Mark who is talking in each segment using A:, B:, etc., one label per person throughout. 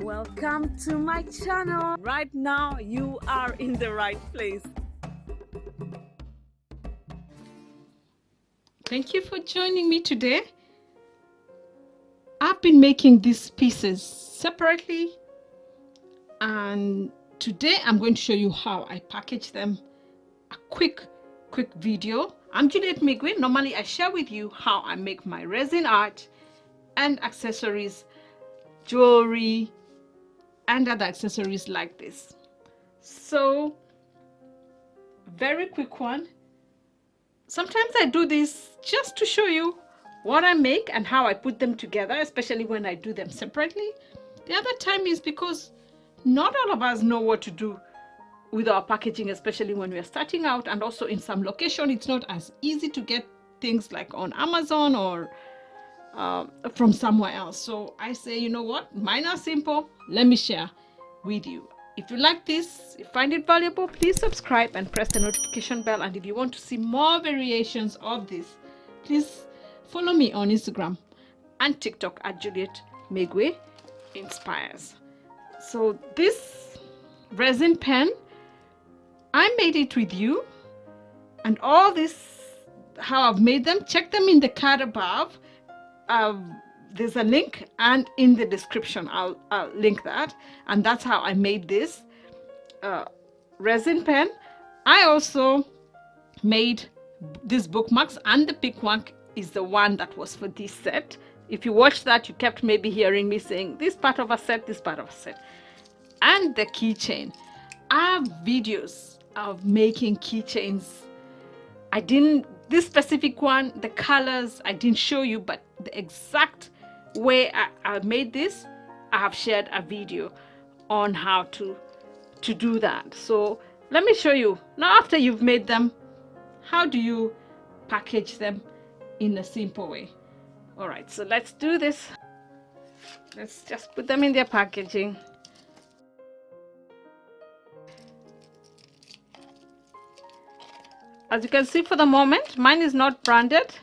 A: Welcome to my channel. Right now you are in the right place.
B: Thank you for joining me today. I've been making these pieces separately, and today I'm going to show you how I package them. A quick video. I'm Juliet Migwe. Normally I share with you how I make my resin art and accessories, jewelry, and other accessories like this. So, very quick one. Sometimes I do this just to show you what I make and how I put them together, especially when I do them separately. The other time is because not all of us know what to do with our packaging, especially when we are starting out, and also in some location it's not as easy to get things like on Amazon or from somewhere else. So I say, you know what, mine are simple, let me share with you. If you like this, if you find it valuable, please subscribe and press the notification bell. And if you want to see more variations of this, please follow me on Instagram and TikTok at Juliet Migwe Inspires. So this resin pen, I made it with you, and all this, how I've made them, check them in the card above. There's a link, and in the description I'll link that, and that's how I made this resin pen. I also made these bookmarks, and the bookmark is the one that was for this set. If you watched that, you kept maybe hearing me saying this part of a set, this part of a set. And the keychain, I have videos of making keychains. This specific one, the colors I didn't show you, but the exact way I made this, I have shared a video on how to do that. So let me show you now. After you've made them, how do you package them in a simple way? All right, so let's do this. Let's just put them in their packaging. As you can see, for the moment, mine is not branded.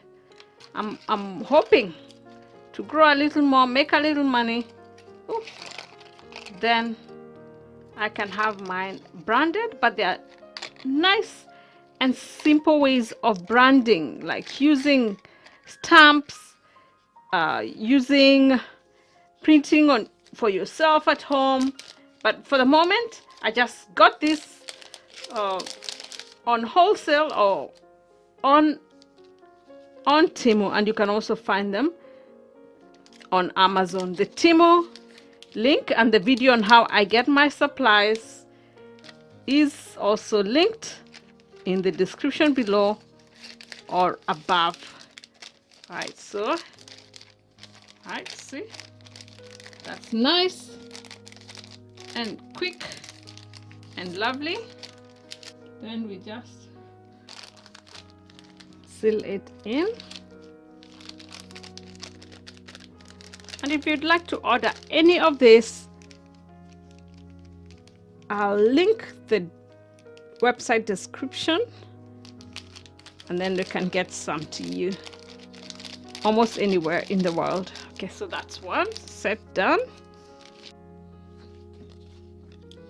B: I'm hoping to grow a little more, make a little money. Ooh. Then I can have mine branded, but there are nice and simple ways of branding, like using stamps, using printing on for yourself at home. But for the moment, I just got this on wholesale or on Temu, and you can also find them on Amazon. The Temu link and the video on how I get my supplies is also linked in the description below or above. Alright, so see, that's nice and quick and lovely. Then we just seal it in. And if you'd like to order any of this, I'll link the website description, and then they can get some to you almost anywhere in the world. Okay, so that's one set done.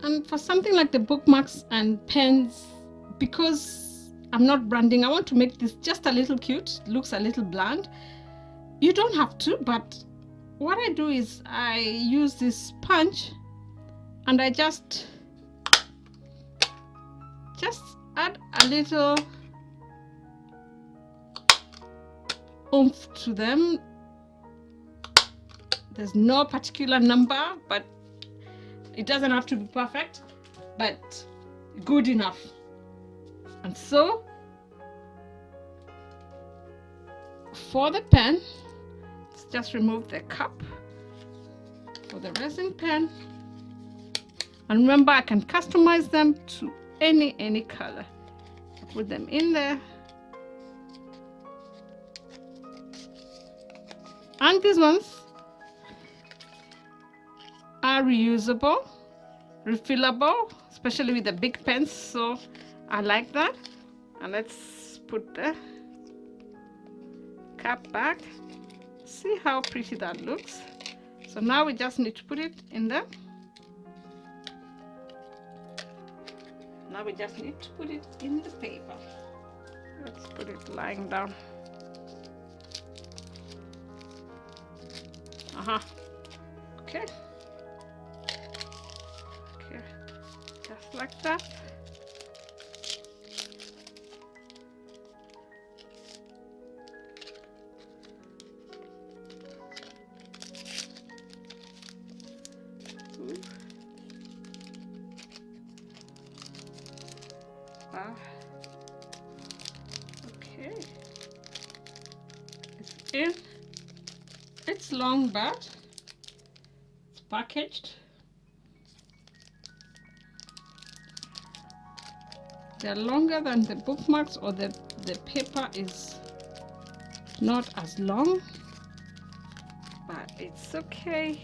B: And for something like the bookmarks and pens, because I'm not branding, I want to make this just a little cute. It looks a little bland. You don't have to, but what I do is I use this sponge and I just add a little oomph to them. There's no particular number, but it doesn't have to be perfect, but good enough. And so for the pen, let's just remove the cap for the resin pen. And remember, I can customize them to any color. Put them in there. And these ones are reusable, refillable, especially with the big pens, so I like that. And let's put the cap back. See how pretty that looks. So So now we just need to put it in there. Now we just need to put it in the paper.
A: Let's put it lying down.
B: Okay. Okay. Just like that.
A: Okay.
B: It's in. It's long, but it's packaged. They're longer than the bookmarks, or the paper is not as long,
A: But it's okay.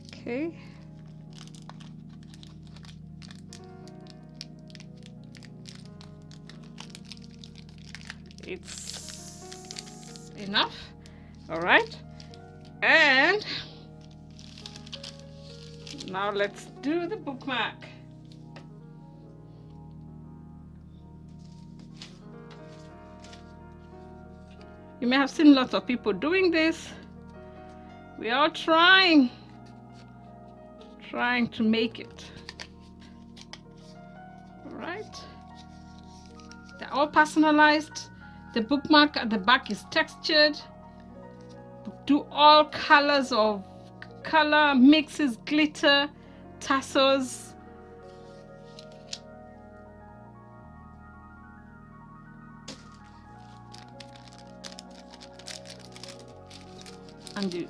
A: Okay.
B: it's enough. All right, and now let's do the bookmark. You may have seen lots of people doing this. We are trying to make it. All right, they're all personalized. The bookmark at the back is textured. Do all colors of color mixes, glitter, tassels. And you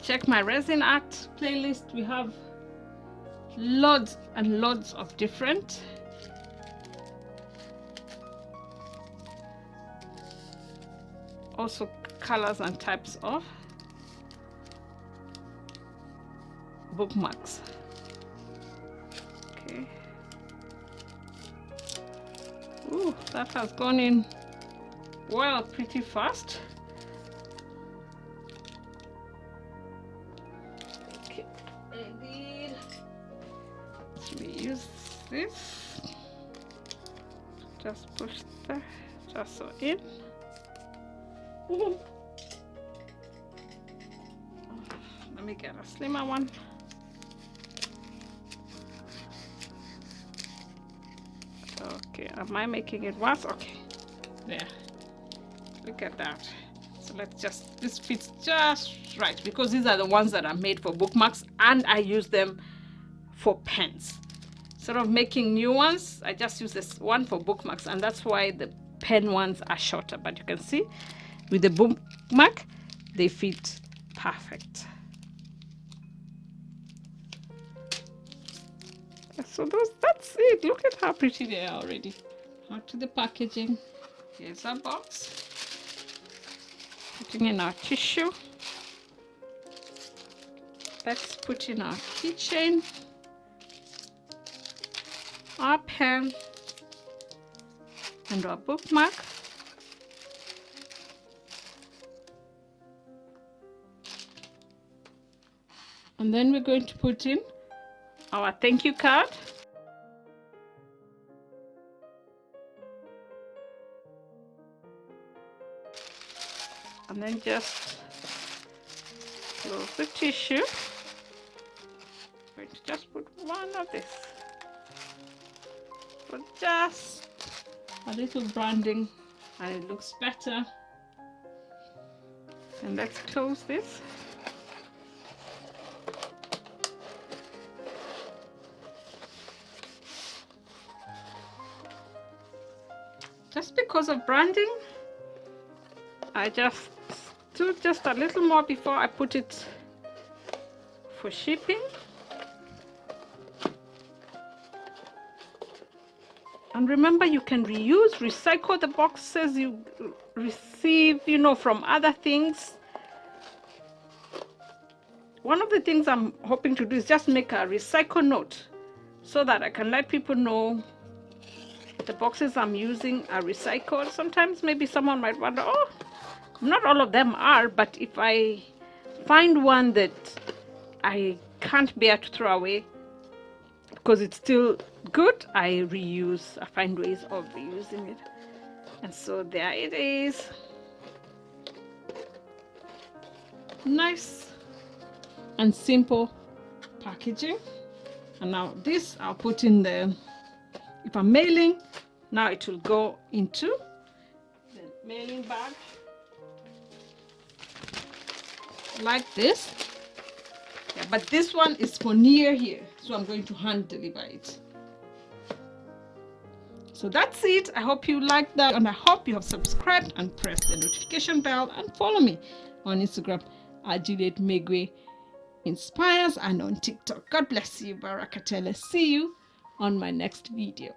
B: check my resin art playlist. We have lots and lots of different also colors and types of bookmarks. Okay. Ooh, that has gone in well pretty fast. Okay, maybe we use this. Just push the tassel in. Let me get a slimmer one. Okay, am I making it worse? Okay, there. Look at that. So let's just, this fits just right, because these are the ones that are made for bookmarks, and I use them for pens. Instead of making new ones, I just use this one for bookmarks, and that's why the pen ones are shorter. But you can see with the bookmark, they fit perfect. So that's it. Look at how pretty they are already. Out to the packaging. Here's our box. Putting in our tissue. Let's put in our keychain, our pen, and our bookmark. And then we're going to put in our thank you card. And then just close the tissue. I'm going to just put one of this for just a little branding, and it looks better. And let's close this. Just because of branding, I just do just a little more before I put it for shipping. And remember, you can reuse, recycle the boxes you receive, you know, from other things. One of the things I'm hoping to do is just make a recycle note so that I can let people know the boxes I'm using are recycled. Sometimes maybe someone might wonder, oh, Not all of them are, but if I find one that I can't bear to throw away because it's still good, I reuse. I find ways of reusing it. And so there it is. Nice and simple packaging. And now this I'll put in the, if I'm mailing, now it will go into the mailing bag like this. Yeah, but this one is for near here, so I'm going to hand deliver it. So that's it. I hope you liked that, and I hope you have subscribed and pressed the notification bell and follow me on Instagram at Juliet Megwe Inspires and on TikTok. God bless you, Barakatele. See you on my next video.